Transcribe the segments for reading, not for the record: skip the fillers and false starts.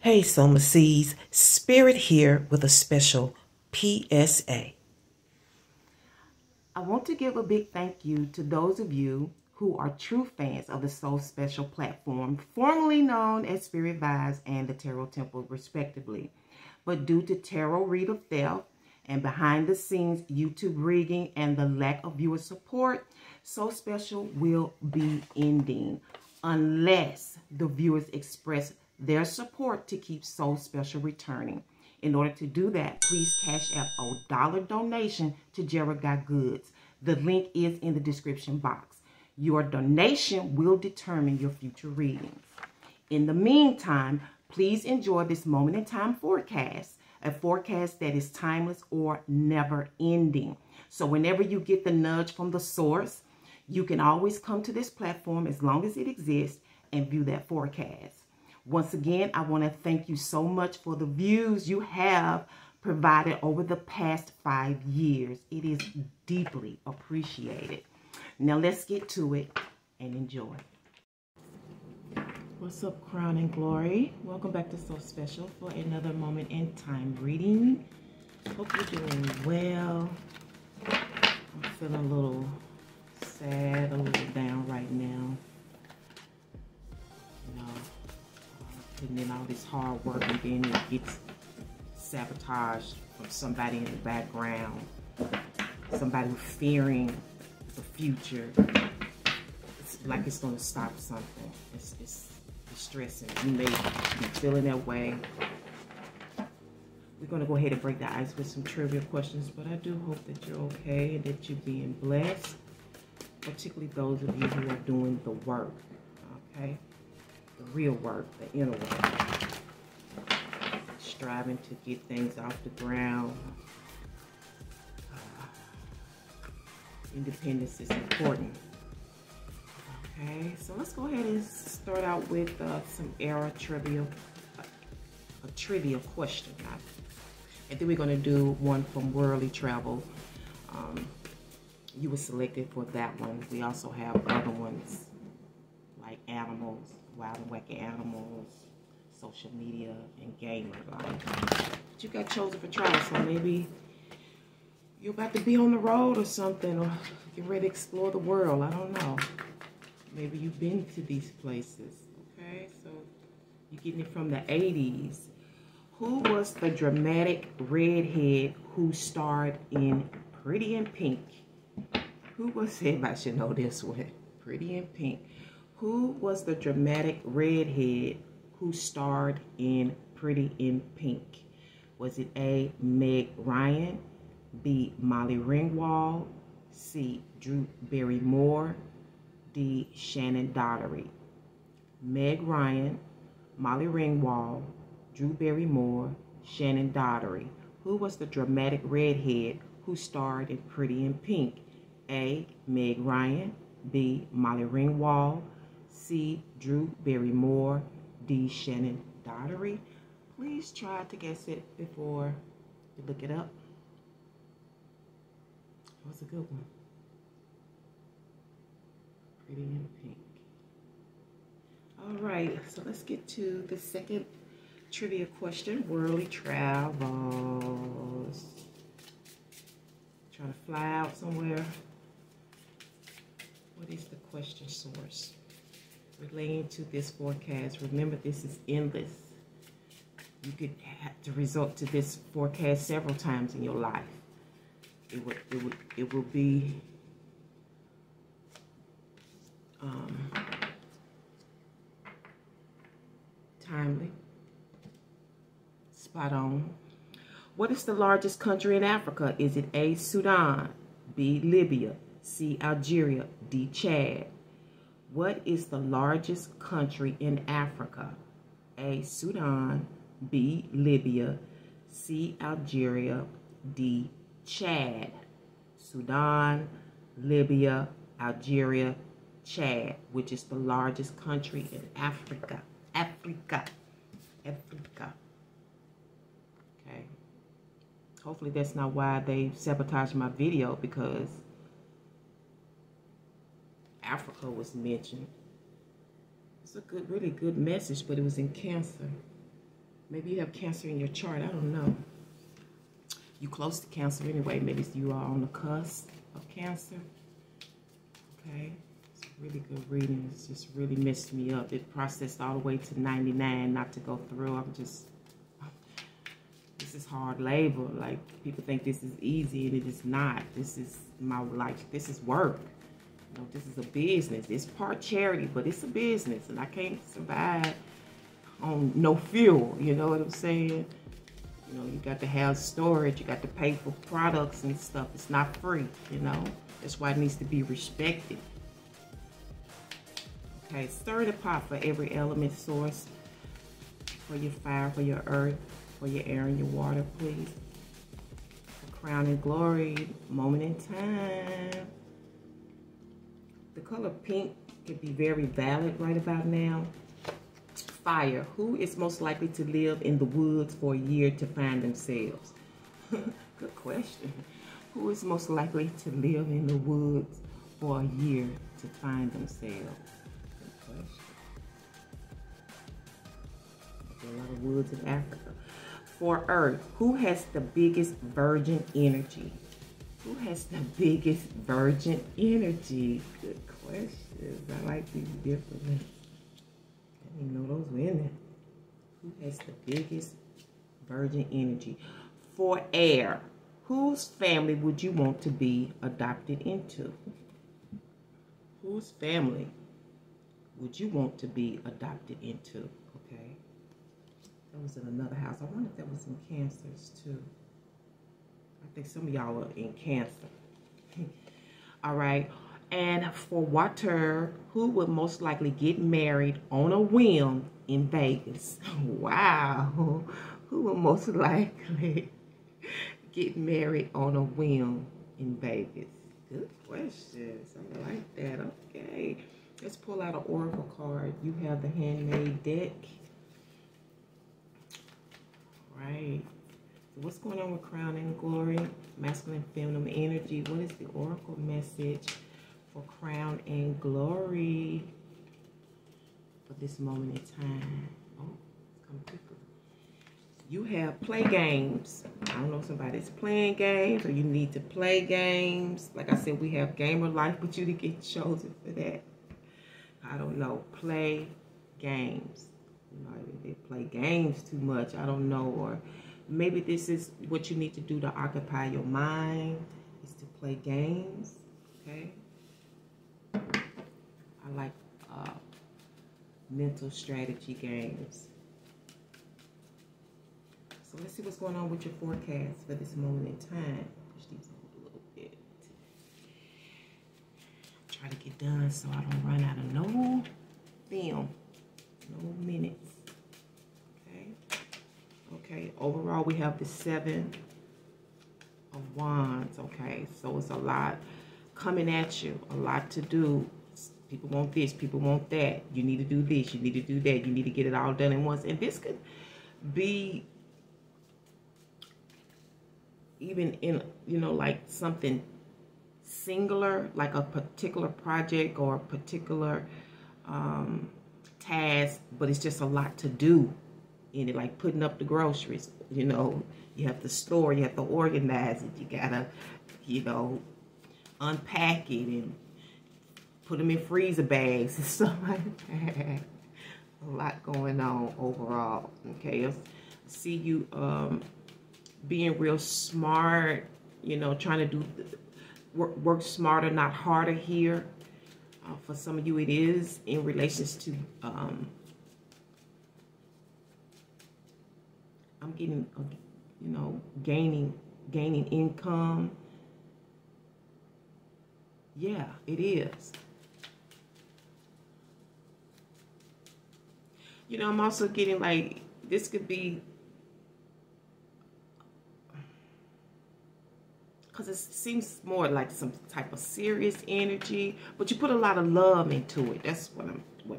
Hey Soma Seeds, Spirit here with a special PSA. I want to give a big thank you to those of you who are true fans of the So Special platform, formerly known as Spirit Vibes and the Tarot Temple, respectively. But due to tarot reader theft and behind the scenes YouTube rigging and the lack of viewer support, So Special will be ending unless the viewers express their support to keep So Special returning. In order to do that, please cash out a $1 donation to geraoftradesandgoods. The link is in the description box. Your donation will determine your future readings. In the meantime, please enjoy this moment in time forecast, a forecast that is timeless or never ending. So whenever you get the nudge from the source, you can always come to this platform as long as it exists and view that forecast. Once again, I want to thank you so much for the views you have provided over the past 5 years. It is deeply appreciated. Now let's get to it and enjoy. What's up, Crown and Glory? Welcome back to So Special for another moment in time reading. Hope you're doing well. I'm feeling a little sad, a little down right now. Putting in all this hard work and then it gets sabotaged from somebody in the background, somebody fearing the future. It's like it's going to stop something. It's distressing. You may be feeling that way. We're going to go ahead and break the ice with some trivia questions, but I do hope that you're okay and that you're being blessed, particularly those of you who are doing the work, okay? The real work, the inner work, striving to get things off the ground. Independence is important. Okay, so let's go ahead and start out with some era trivia, a trivia question. And then we're going to do one from Worldly Travel. You were selected for that one. We also have other ones like animals, wild and wacky animals, social media, and gamer life. But you got chosen for trial, so maybe you're about to be on the road or something, or get ready to explore the world. I don't know. Maybe you've been to these places. Okay, so you're getting it from the 80s. Who was the dramatic redhead who starred in Pretty in Pink? Who was, everybody should know this one, Pretty in Pink. Who was the dramatic redhead who starred in Pretty in Pink? Was it A, Meg Ryan, B, Molly Ringwald, C, Drew Barrymore, D, Shannon Daugherty? Meg Ryan, Molly Ringwald, Drew Barrymore, Shannon Daugherty. Who was the dramatic redhead who starred in Pretty in Pink? A, Meg Ryan, B, Molly Ringwald, C, Drew Barrymore, D, Shannon Daugherty. Please try to guess it before you look it up. That was a good one. Pretty in Pink. All right, so let's get to the second trivia question. Worldly Travels. Trying to fly out somewhere. What is the question source relating to this forecast? Remember, this is endless. You could have to resort to this forecast several times in your life. It will be timely, spot on. What is the largest country in Africa? Is it A, Sudan, B, Libya, C, Algeria, D, Chad? What is the largest country in Africa? A, Sudan, B, Libya, C, Algeria, D, Chad. Sudan, Libya, Algeria, Chad, which is the largest country in Africa. Africa. Okay. Hopefully that's not why they sabotaged my video, because Africa was mentioned. It's a good, really good message, but it was in Cancer. Maybe you have Cancer in your chart. I don't know. You close to Cancer anyway. Maybe you are on the cusp of Cancer. Okay. It's a really good reading. It's just really messed me up. It processed all the way to 99 not to go through. I'm just... This is hard labor. Like, people think this is easy, and it is not. This is my life. This is work. You know, this is a business. It's part charity, but it's a business, and I can't survive on no fuel. You know what I'm saying? You know, you got to have storage. You got to pay for products and stuff. It's not free, you know? That's why it needs to be respected. Okay, stir the pot for every element source. For your fire, for your earth, for your air and your water, please. For crown and glory, moment in time. The color pink could be very valid right about now. Fire, who is most likely to live in the woods for a year to find themselves? Good question. Who is most likely to live in the woods for a year to find themselves? Good question. There's a lot of woods in Africa. For Earth, who has the biggest virgin energy? Who has the biggest virgin energy? Good questions. I like these differently. I didn't even know those were in there. Who has the biggest virgin energy? For air, whose family would you want to be adopted into? Whose family would you want to be adopted into? Okay. That was in another house. I wonder if that was in Cancers too. I think some of y'all are in Cancer. All right. And for water, who would most likely get married on a whim in Vegas? Wow. Who would most likely get married on a whim in Vegas? Good questions. I like that. Okay. Let's pull out an oracle card. You have the handmade deck. Right. So what's going on with crown and glory? Masculine, feminine energy. What is the oracle message for crown and glory for this moment in time? Oh, it's coming quicker. You have play games. I don't know if somebody's playing games or you need to play games. Like I said, we have gamer life, but you to get chosen for that. I don't know. Play games. You know, they play games too much. I don't know. Or maybe this is what you need to do to occupy your mind, is to play games. Okay. I like mental strategy games. So let's see what's going on with your forecast for this moment in time. Push these a little bit. Try to get done so I don't run out of no film, no minutes. Okay. Okay. Overall, we have the 7 of Wands. Okay. So it's a lot coming at you, a lot to do. People want this, people want that. You need to do this, you need to do that. You need to get it all done at once. And this could be even in, you know, like something singular, like a particular project or a particular task, but it's just a lot to do in it, like putting up the groceries. You know, you have to store, you have to organize it, you gotta, you know, unpack it and put them in freezer bags and stuff like that. A lot going on overall. Okay, I see you being real smart, you know, trying to do work smarter, not harder here. For some of you, it is in relations to I'm getting, you know, gaining income. Yeah, it is. You know, I'm also getting like, this could be, because it seems more like some type of serious energy, but you put a lot of love into it. That's what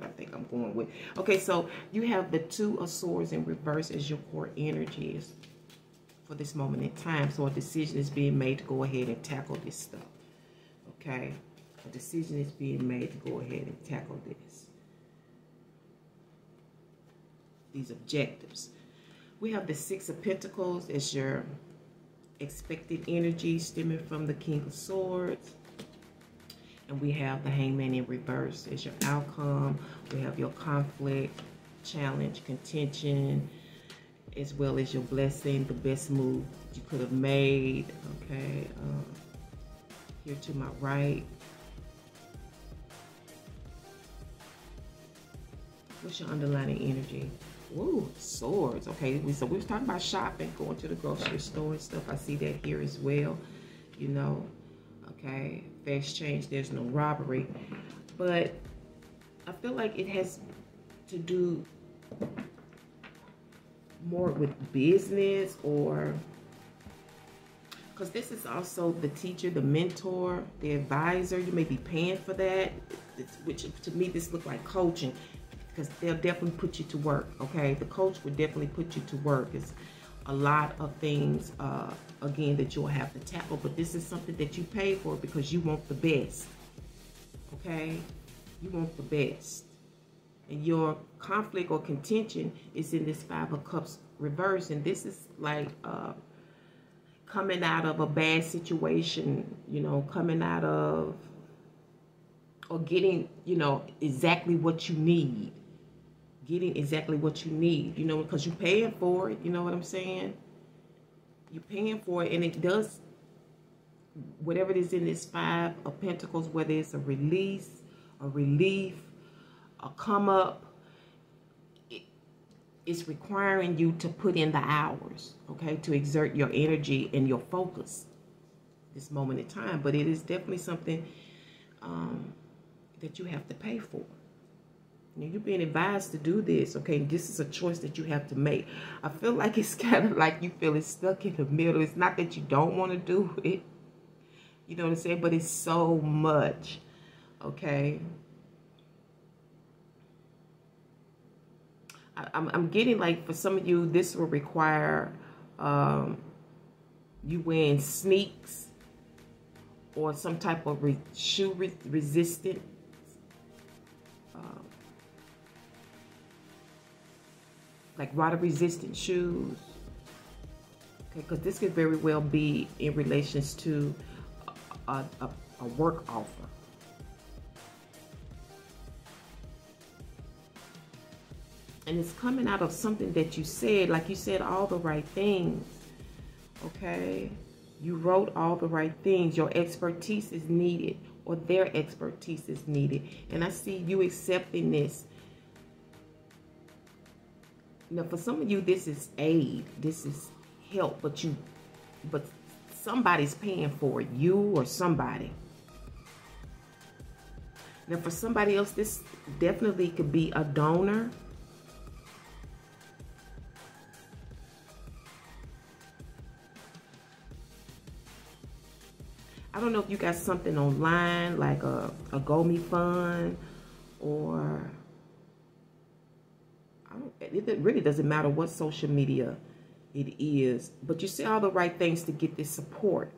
I think I'm going with. Okay, so you have the 2 of Swords in reverse as your core energies for this moment in time. So a decision is being made to go ahead and tackle this stuff. Okay, a decision is being made to go ahead and tackle this. These objectives. We have the Six of Pentacles as your expected energy stemming from the King of Swords. And we have the Hangman in reverse as your outcome. We have your conflict, challenge, contention, as well as your blessing, the best move you could have made. Okay, here to my right. What's your underlying energy? Ooh, swords. Okay, so we was talking about shopping, going to the grocery store and stuff. I see that here as well, you know. Okay, fast change, there's no robbery. But I feel like it has to do more with business, or because this is also the teacher, the mentor, the advisor. You may be paying for that, which to me this look like coaching, because they'll definitely put you to work. Okay, the coach would definitely put you to work. It's a lot of things again that you'll have to tackle, but this is something that you pay for because you want the best. Okay, you want the best. And your conflict or contention is in this Five of Cups reverse, and this is like coming out of a bad situation, you know, coming out of or getting, you know, exactly what you need. Getting exactly what you need, you know, because you're paying for it, you know what I'm saying? You're paying for it, and it does, whatever it is in this Five of Pentacles, whether it's a release, a relief, a come up, it's requiring you to put in the hours, okay, to exert your energy and your focus this moment in time. But it is definitely something that you have to pay for. You know, you're being advised to do this, okay? This is a choice that you have to make. I feel like it's kind of like you feel it's stuck in the middle. It's not that you don't want to do it, you know what I'm saying? But it's so much, okay? I'm getting like, for some of you, this will require you wearing sneaks or some type of shoe resistant. Like water resistant shoes. Okay, because this could very well be in relations to a work offer. And it's coming out of something that you said, like you said all the right things, okay? You wrote all the right things. Your expertise is needed, or their expertise is needed. And I see you accepting this. Now, for some of you, this is aid, this is help, but somebody's paying for it, you or somebody. Now, for somebody else, this definitely could be a donor. I don't know if you got something online, like a GoMe fund, or it really doesn't matter what social media it is, but you say all the right things to get this support,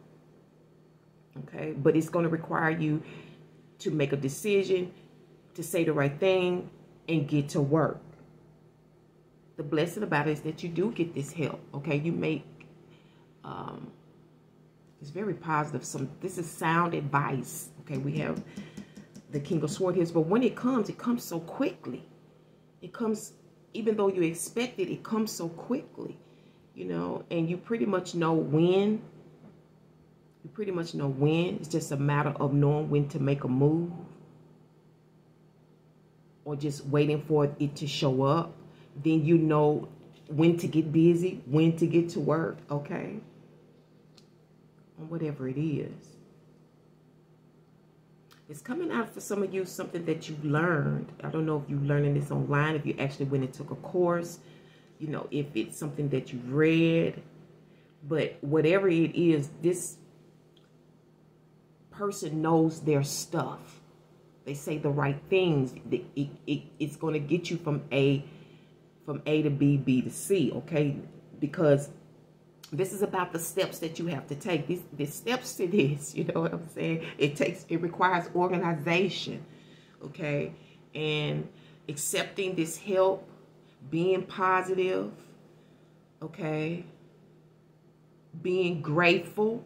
okay? But it's going to require you to make a decision, to say the right thing, and get to work. The blessing about it is that you do get this help, okay? You make, it's very positive. This is sound advice, okay? We have the King of Swords here, but when it comes so quickly. It comes, even though you expect it, it comes so quickly, you know, and you pretty much know when. You pretty much know when. It's just a matter of knowing when to make a move, or just waiting for it to show up. Then you know when to get busy, when to get to work, okay? On whatever it is. It's coming out for some of you, something that you learned. I don't know if you're learning this online, if you actually went and took a course, you know, if it's something that you read. But whatever it is, this person knows their stuff. They say the right things. It's going to get you from A to B, B to C, okay? Because this is about the steps that you have to take. The steps to this, you know what I'm saying? It requires organization, okay? And accepting this help, being positive, okay? Being grateful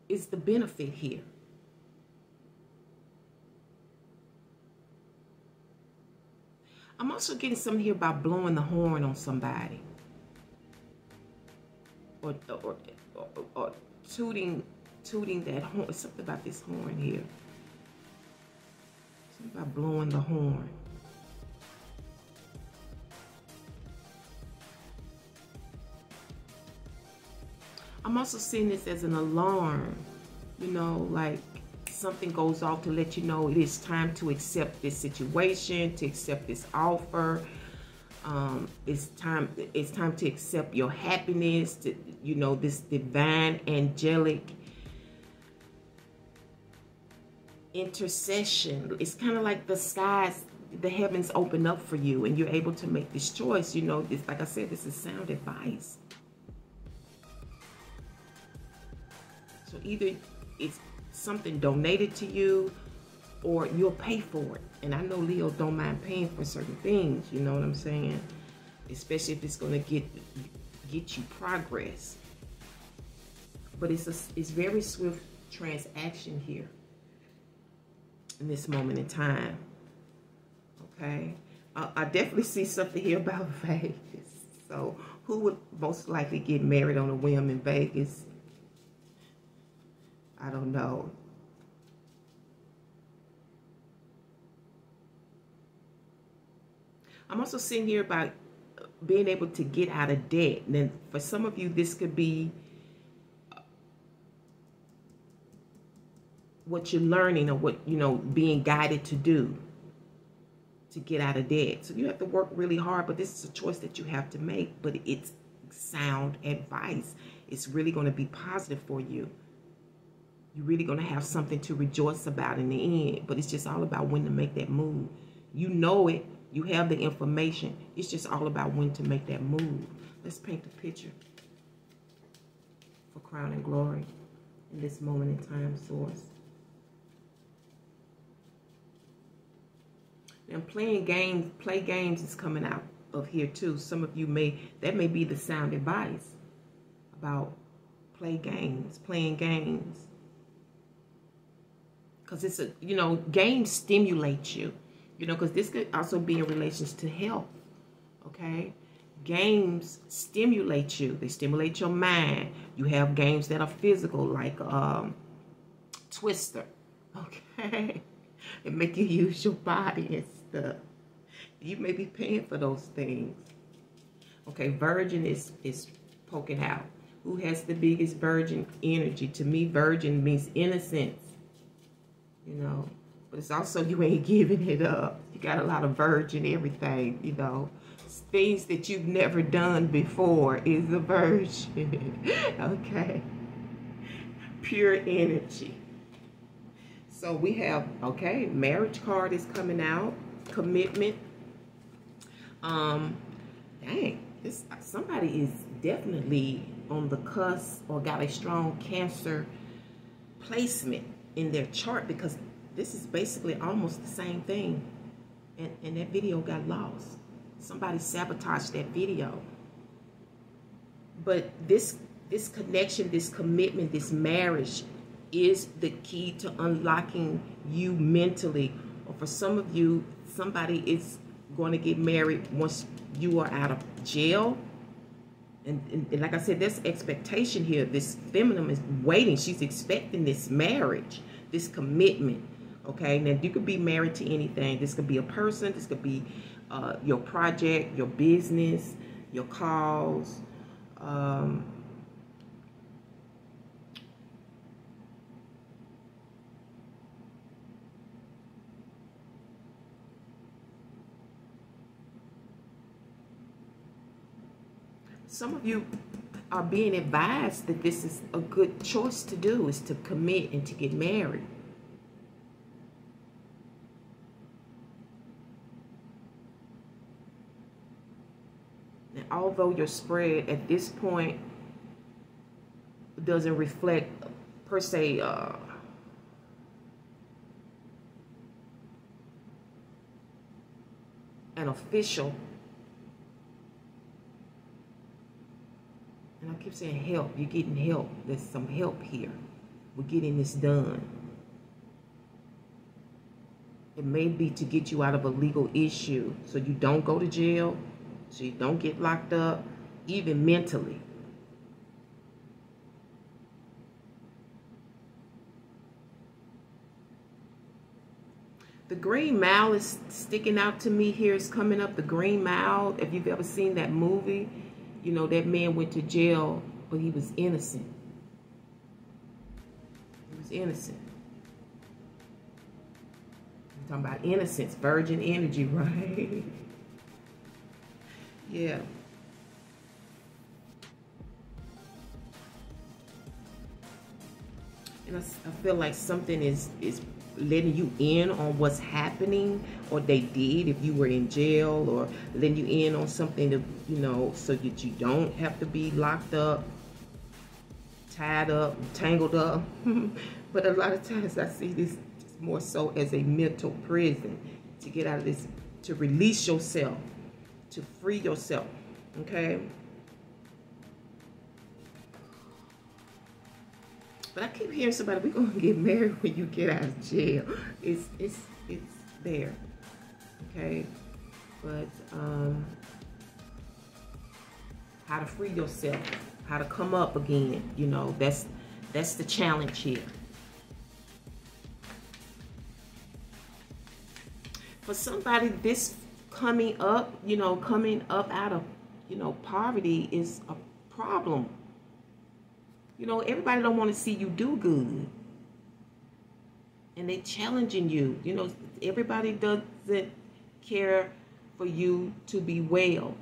is the benefit here. I'm also getting something here about blowing the horn on somebody. Or tooting that horn. Something about this horn here. Something about blowing the horn. I'm also seeing this as an alarm, you know, like something goes off to let you know it is time to accept this situation, to accept this offer. It's time to accept your happiness, to, you know, this divine angelic intercession. It's kind of like the skies, the heavens open up for you and you're able to make this choice. You know, this, like I said, this is sound advice. So either it's something donated to you or you'll pay for it. And I know Leo don't mind paying for certain things, you know what I'm saying? Especially if it's gonna get you progress. But it's very swift transaction here in this moment in time. Okay, I definitely see something here about Vegas. So who would most likely get married on a whim in Vegas? I don't know. I'm also seeing here about being able to get out of debt. And then for some of you, this could be what you're learning or what, you know, being guided to do to get out of debt. So you have to work really hard, but this is a choice that you have to make. But it's sound advice. It's really going to be positive for you. You're really going to have something to rejoice about in the end. But it's just all about when to make that move. You know it. You have the information. It's just all about when to make that move. Let's paint the picture for crown and glory in this moment in time, source. And play games is coming out of here too. Some of you that may be the sound advice about playing games. Because it's a, you know, games stimulate you. You know, because this could also be in relation to health, okay? Games stimulate you. They stimulate your mind. You have games that are physical, like Twister, okay? It make you use your body and stuff. You may be paying for those things. Okay, virgin is poking out. Who has the biggest virgin energy? To me, virgin means innocence, you know. But it's also you ain't giving it up. You got a lot of virgin everything, you know. Things that you've never done before is a virgin. Okay. Pure energy. So we have, okay, marriage card is coming out. Commitment. Dang, somebody is definitely on the cusp or got a strong Cancer placement in their chart, because this is basically almost the same thing. And that video got lost. Somebody sabotaged that video. But this connection, this commitment, this marriage is the key to unlocking you mentally. Or for some of you, somebody is going to get married once you are out of jail. And like I said, there's expectation here. This feminine is waiting. She's expecting this marriage, this commitment. Okay, now you could be married to anything. This could be a person. This could be your project, your business, your cause. Some of you are being advised that this is a good choice to do, is to commit and to get married. Although your spread at this point doesn't reflect per se an official keep saying help. You're getting help. There's some help here. We're getting this done. It may be to get you out of a legal issue so you don't go to jail, so you don't get locked up, even mentally. The Green Mile is sticking out to me here. It's coming up, the Green Mile. If you've ever seen that movie, you know, that man went to jail, but he was innocent. He was innocent. I'm talking about innocence, virgin energy, right? Yeah. And I feel like something is letting you in on what's happening, or they did if you were in jail, or letting you in on something to, you know, so that you don't have to be locked up, tied up, tangled up. But a lot of times I see this more so as a mental prison, to get out of this, to release yourself, to free yourself, okay? But I keep hearing somebody, we're gonna get married when you get out of jail. It's there, okay? But how to free yourself, how to come up again, you know, that's the challenge here. For somebody, this coming up, you know, coming up out of, you know, poverty is a problem. You know, everybody don't want to see you do good. And they challenging you. You know, everybody doesn't care for you to be well.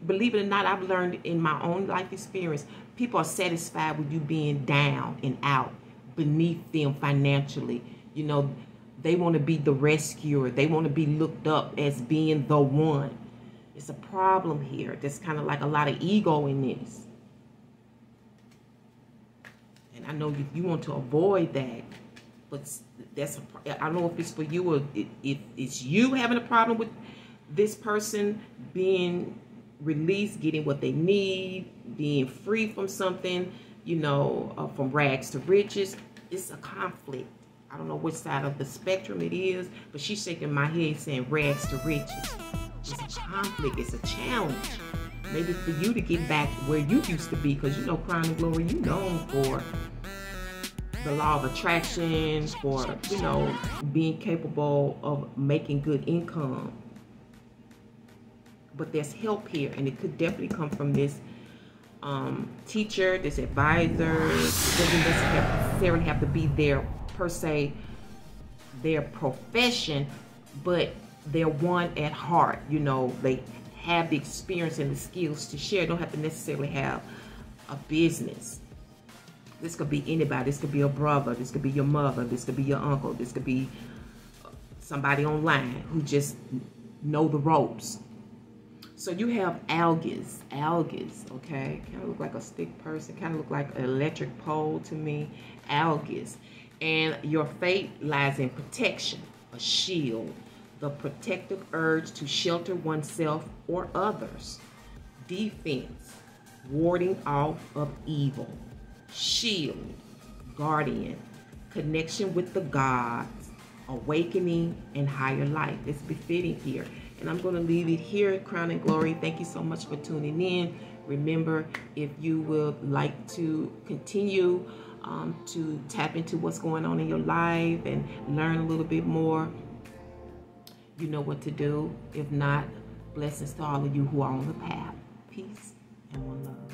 Believe it or not, I've learned in my own life experience, people are satisfied with you being down and out, beneath them financially. You know, they want to be the rescuer. They want to be looked up as being the one. It's a problem here. There's kind of like a lot of ego in this. And I know you want to avoid that, but I don't know if it's for you or if it's you having a problem with this person being released, getting what they need, being free from something, you know, from rags to riches. It's a conflict. I don't know which side of the spectrum it is, but she's shaking my head saying rags to riches. It's a conflict. It's a challenge. Maybe for you to get back where you used to be, because you know, Crown and Glory, you known for the law of attraction, for, you know, being capable of making good income. But there's help here, and it could definitely come from this teacher, this advisor. It doesn't necessarily have to be their, per se, their profession, but they're one at heart. You know, they have the experience and the skills to share. Don't have to necessarily have a business. This could be anybody. This could be a brother. This could be your mother. This could be your uncle. This could be somebody online who just know the ropes. So you have algaes, okay? Kind of look like a stick person. Kind of look like an electric pole to me. Algaes. And your fate lies in protection, a shield, the protective urge to shelter oneself or others. Defense, warding off of evil. Shield, guardian, connection with the gods, awakening, and higher life. It's befitting here. And I'm going to leave it here, Crown and Glory. Thank you so much for tuning in. Remember, if you would like to continue to tap into what's going on in your life and learn a little bit more, you know what to do. If not, blessings to all of you who are on the path. Peace and one love.